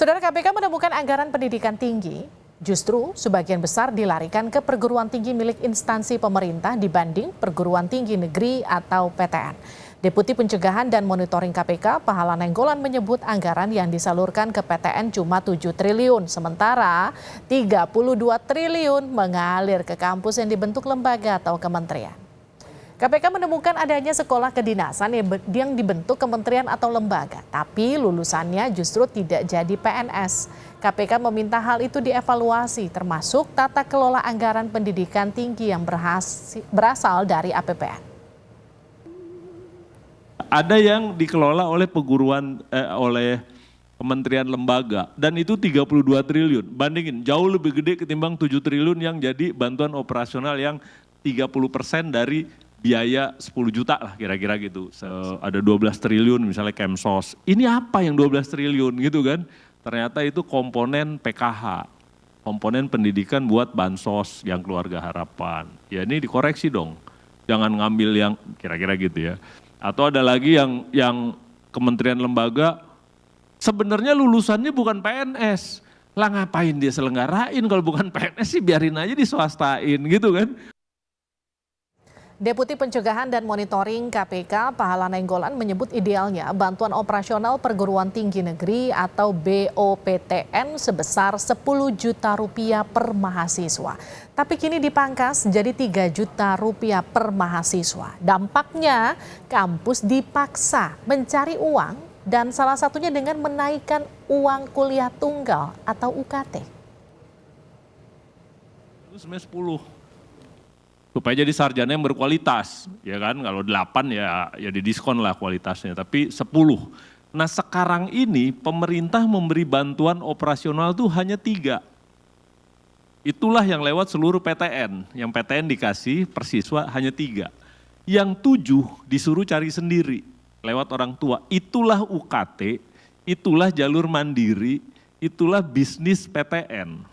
Saudara, KPK menemukan anggaran pendidikan tinggi justru sebagian besar dilarikan ke perguruan tinggi milik instansi pemerintah dibanding perguruan tinggi negeri atau PTN. Deputi Pencegahan dan Monitoring KPK, Pahala Nainggolan menyebut anggaran yang disalurkan ke PTN cuma 7 triliun, sementara 32 triliun mengalir ke kampus yang dibentuk lembaga atau kementerian. KPK menemukan adanya sekolah kedinasan yang dibentuk kementerian atau lembaga, tapi lulusannya justru tidak jadi PNS. KPK meminta hal itu dievaluasi, termasuk tata kelola anggaran pendidikan tinggi yang berasal dari APBN. Ada yang dikelola oleh oleh kementerian lembaga, dan itu 32 triliun. Bandingin, jauh lebih gede ketimbang 7 triliun yang jadi bantuan operasional yang 30% dari biaya 10 juta lah kira-kira gitu. Ada 12 triliun misalnya Kemsos. Ini apa yang 12 triliun gitu kan? Ternyata itu komponen PKH, komponen pendidikan buat bansos yang keluarga harapan. Ya ini dikoreksi dong, jangan ngambil yang kira-kira gitu ya. Atau ada lagi yang kementerian lembaga sebenarnya lulusannya bukan PNS. Lah ngapain dia selenggarain kalau bukan PNS sih, biarin aja diswastain gitu kan. Deputi Pencegahan dan Monitoring KPK, Pahala Nainggolan menyebut idealnya bantuan operasional perguruan tinggi negeri atau BOPTN sebesar 10 juta rupiah per mahasiswa. Tapi kini dipangkas jadi 3 juta rupiah per mahasiswa. Dampaknya kampus dipaksa mencari uang dan salah satunya dengan menaikkan uang kuliah tunggal atau UKT. Itu sebenarnya 10. Supaya jadi sarjana yang berkualitas, ya kan? Kalau 8 ya didiskon lah kualitasnya, tapi 10. Nah sekarang ini pemerintah memberi bantuan operasional tuh hanya 3. Itulah yang lewat seluruh PTN, yang PTN dikasih per siswa hanya 3. Yang 7 disuruh cari sendiri lewat orang tua, itulah UKT, itulah jalur mandiri, itulah bisnis PTN.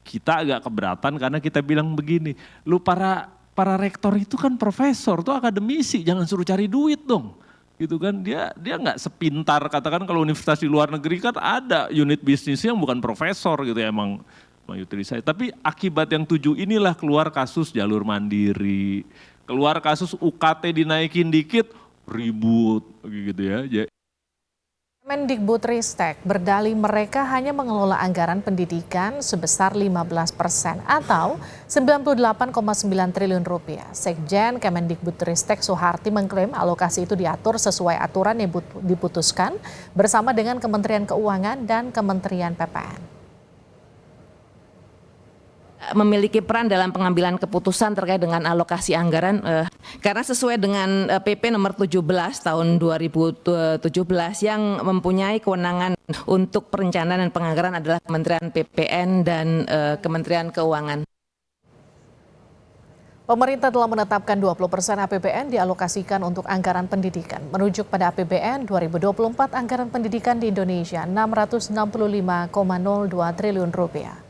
Kita agak keberatan karena kita bilang begini, lu para rektor itu kan profesor, tuh akademisi, jangan suruh cari duit dong. Gitu kan, dia nggak sepintar, katakan kalau universitas di luar negeri kan ada unit bisnisnya yang bukan profesor gitu ya, emang utilisasi. Tapi akibat yang 7 inilah keluar kasus jalur mandiri, keluar kasus UKT dinaikin dikit, ribut gitu ya. Kemendikbudristek berdalih mereka hanya mengelola anggaran pendidikan sebesar 15% atau 98,9 triliun rupiah. Sekjen Kemendikbudristek Soeharti mengklaim alokasi itu diatur sesuai aturan yang diputuskan bersama dengan Kementerian Keuangan dan Kementerian PPN. Memiliki peran dalam pengambilan keputusan terkait dengan alokasi anggaran karena sesuai dengan PP nomor 17 tahun 2017 yang mempunyai kewenangan untuk perencanaan dan penganggaran adalah Kementerian PPN dan Kementerian Keuangan. Pemerintah telah menetapkan 20% APBN dialokasikan untuk anggaran pendidikan. Merujuk pada APBN 2024, anggaran pendidikan di Indonesia 665,02 triliun rupiah.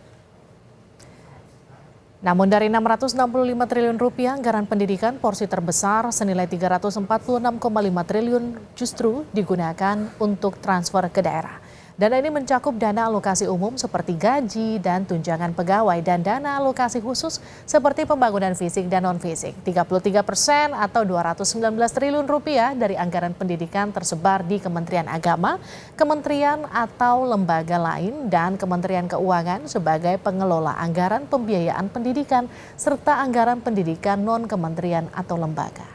Namun dari 665 triliun rupiah anggaran pendidikan, porsi terbesar senilai 346,5 triliun justru digunakan untuk transfer ke daerah. Dana ini mencakup dana alokasi umum seperti gaji dan tunjangan pegawai dan dana alokasi khusus seperti pembangunan fisik dan non-fisik. 33% atau 219 triliun rupiah dari anggaran pendidikan tersebar di Kementerian Agama, kementerian atau lembaga lain, dan Kementerian Keuangan sebagai pengelola anggaran pembiayaan pendidikan serta anggaran pendidikan non-kementerian atau lembaga.